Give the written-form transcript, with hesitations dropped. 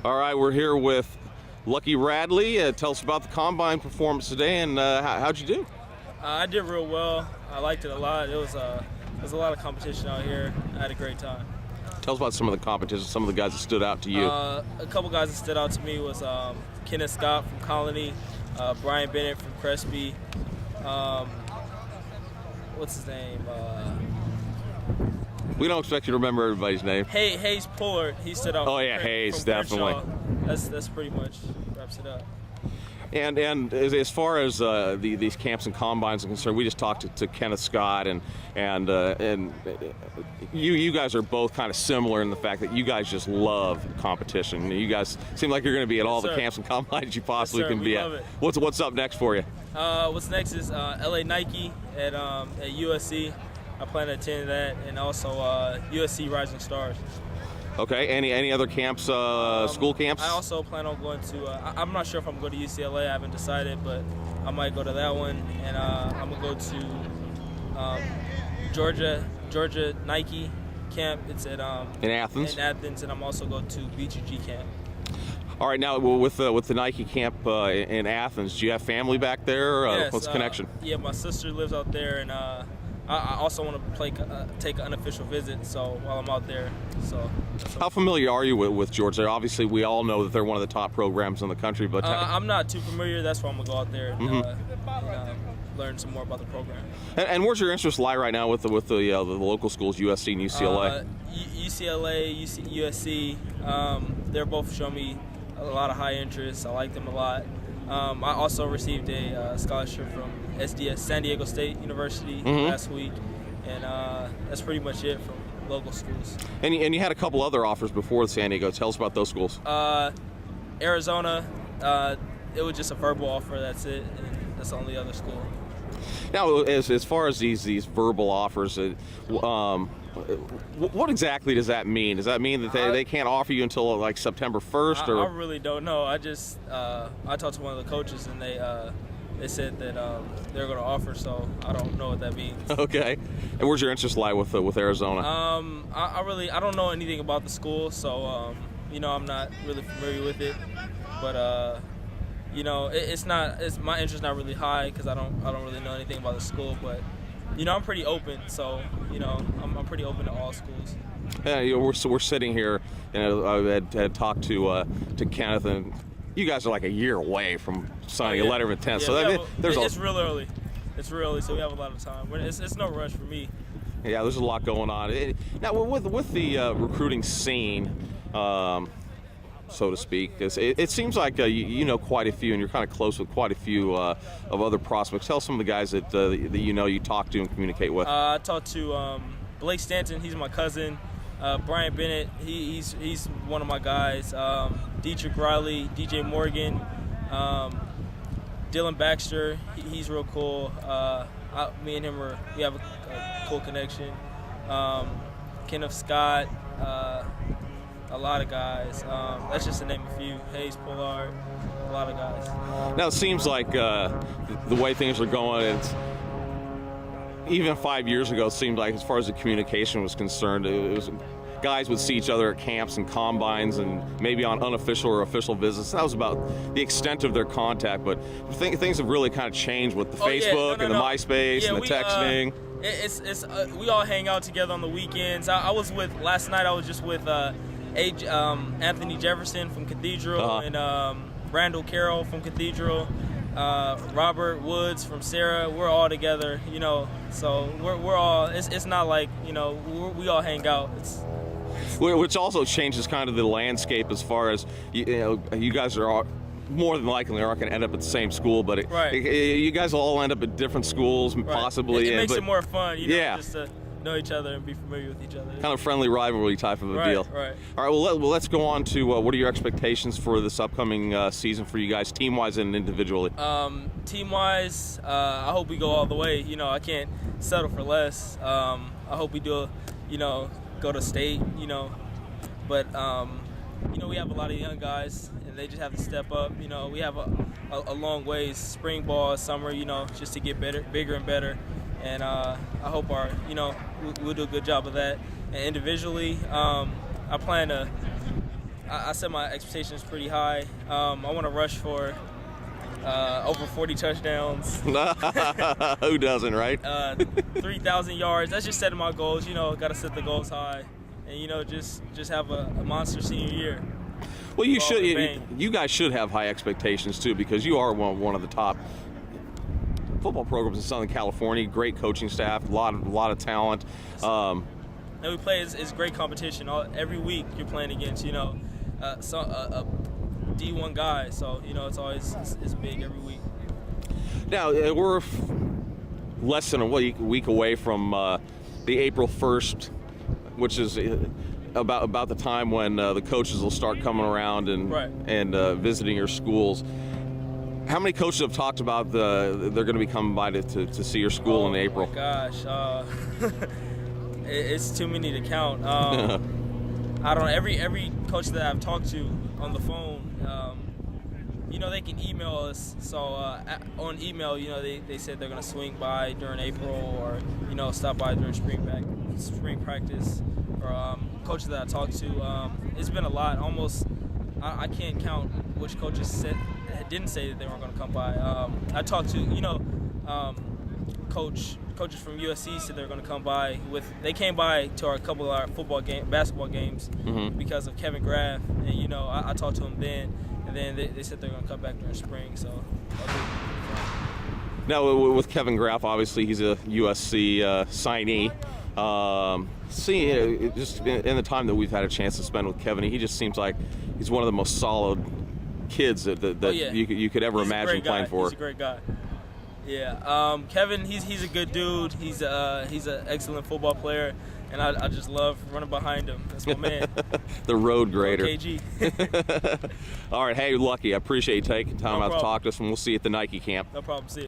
All right, we're here with Lucky Radley. Tell us about the combine performance today, and how'd you do? I did real well. I liked it a lot. It was a lot of competition out here. I had a great time. Tell us about some of the competition, some of the guys that stood out to you. A couple guys that stood out to me was Kenneth Scott from Colony, Brian Bennett from Crespi. What's his name? We don't expect you to remember everybody's name. Hayes Pullard. He stood out. Oh yeah, Hayes, definitely. That's pretty much wraps it up. And as far as these camps and combines are concerned, we just talked to Kenneth Scott, and you guys are both kind of similar in the fact that you guys just love competition. You guys seem like you're going to be at all the camps and combines you possibly can be at. What's up next for you? What's next is LA Nike at USC. I plan to attend that, and also USC Rising Stars. Okay. Any other camps, school camps? I also plan on going to. I'm not sure if I'm going to UCLA. I haven't decided, but I might go to that one, and I'm gonna go to Georgia Nike camp. It's at in Athens. In Athens, and I'm also going to BGG camp. All right. Now with the Nike camp in Athens, do you have family back there? Yes, what's the connection? Yeah, my sister lives out there, and I also want to take an unofficial visit. So while I'm out there, so. How familiar are you with Georgia? Obviously, we all know that they're one of the top programs in the country, but I'm not too familiar. That's why I'm gonna go out there and learn some more about the program. And where's your interest lie right now with the local schools, USC and UCLA? UCLA, USC. They're both showing me a lot of high interest. I like them a lot. I also received a scholarship from SDS, San Diego State University, last week, and that's pretty much it from local schools. And you had a couple other offers before San Diego. Tell us about those schools. Arizona, it was just a verbal offer. That's it, and that's the only other school. Now, as far as these verbal offers, what exactly does that mean? Does that mean that they can't offer you until like September 1st? I really don't know. I just I talked to one of the coaches, and they said that they're going to offer, so I don't know what that means. Okay. And where's your interest lie with Arizona? I don't know anything about the school, so I'm not really familiar with it. But my interest not really high because I don't really know anything about the school. But I'm pretty open, so I'm pretty open to all schools. Yeah, we're sitting here, and I had talked to Kenneth, and you guys are like a year away from signing a letter of intent. Yeah, so it's real early. It's real early, so we have a lot of time. It's no rush for me. Yeah, there's a lot going on. Now, with the recruiting scene, so to speak, it seems like you know quite a few, and you're kind of close with quite a few of other prospects. Tell some of the guys that you talk to and communicate with. I talked to Blake Stanton. He's my cousin. Brian Bennett. He's one of my guys. Dietrich Riley, DJ Morgan, Dylan Baxter. He's real cool. Me and him we have a cool connection. Kenneth Scott. A lot of guys. That's just to name a few. Hayes Pullard. A lot of guys. Now it seems like the way things are going, it's even 5 years ago. It seemed like, as far as the communication was concerned, it was guys would see each other at camps and combines and maybe on unofficial or official visits. That was about the extent of their contact. But things have really kind of changed with the Facebook and the MySpace and the texting. We all hang out together on the weekends. Last night I was just with Anthony Jefferson from Cathedral and Randall Carroll from Cathedral, Robert Woods from Sarah. We're all together, so we're all. It's not like we all hang out. Which also changes kind of the landscape as far as you guys are more than likely aren't going to end up at the same school, but you guys will all end up at different schools possibly. It makes it more fun, yeah. Just to know each other and be familiar with each other. Kind of friendly rivalry type of a deal. Right. All right. Well, let's go on to what are your expectations for this upcoming season for you guys, team-wise and individually? Team-wise, I hope we go all the way. I can't settle for less. I hope we do, go to state. But we have a lot of young guys, and they just have to step up. We have a long ways, spring ball, summer, just to get better, bigger and better. And I hope we'll do a good job of that. And individually, I plan to I set my expectations pretty high. I want to rush for over 40 touchdowns. Who doesn't, right? 3,000 yards. That's just setting my goals. Got to set the goals high, and just have a monster senior year. Well, you should. You guys should have high expectations too, because you are one of the top football programs in Southern California. Great coaching staff, a lot of talent. And we play is great competition. Every week you're playing against a D1 guy, so it's always it's big every week. Now we're less than a week away from the April 1st, which is about the time when the coaches will start coming around and visiting your schools. How many coaches have talked about they're going to be coming by to see your school in April? Oh my gosh, it's too many to count. I don't know. Every coach that I've talked to on the phone, they can email us. So on email, they said they're going to swing by during April, or stop by during spring practice. Or coaches that I talked to, it's been a lot. Almost, I can't count which coaches didn't say that they weren't going to come by. I talked to, coaches from USC said they were going to come by. They came by to a couple of our basketball games because of Kevin Graff, and I talked to him then, and then they said they're going to come back during spring. So. Now with Kevin Graff, obviously he's a USC signee. Just in the time that we've had a chance to spend with Kevin, he just seems like he's one of the most solid kids that you could ever imagine playing for. He's a great guy. Yeah, Kevin, he's a good dude. He's an excellent football player, and I just love running behind him. That's my man. The road grader. KG. All right, hey, Lucky, I appreciate you taking time out to problem. talk to us, and we'll see you at the Nike camp. No problem. See you.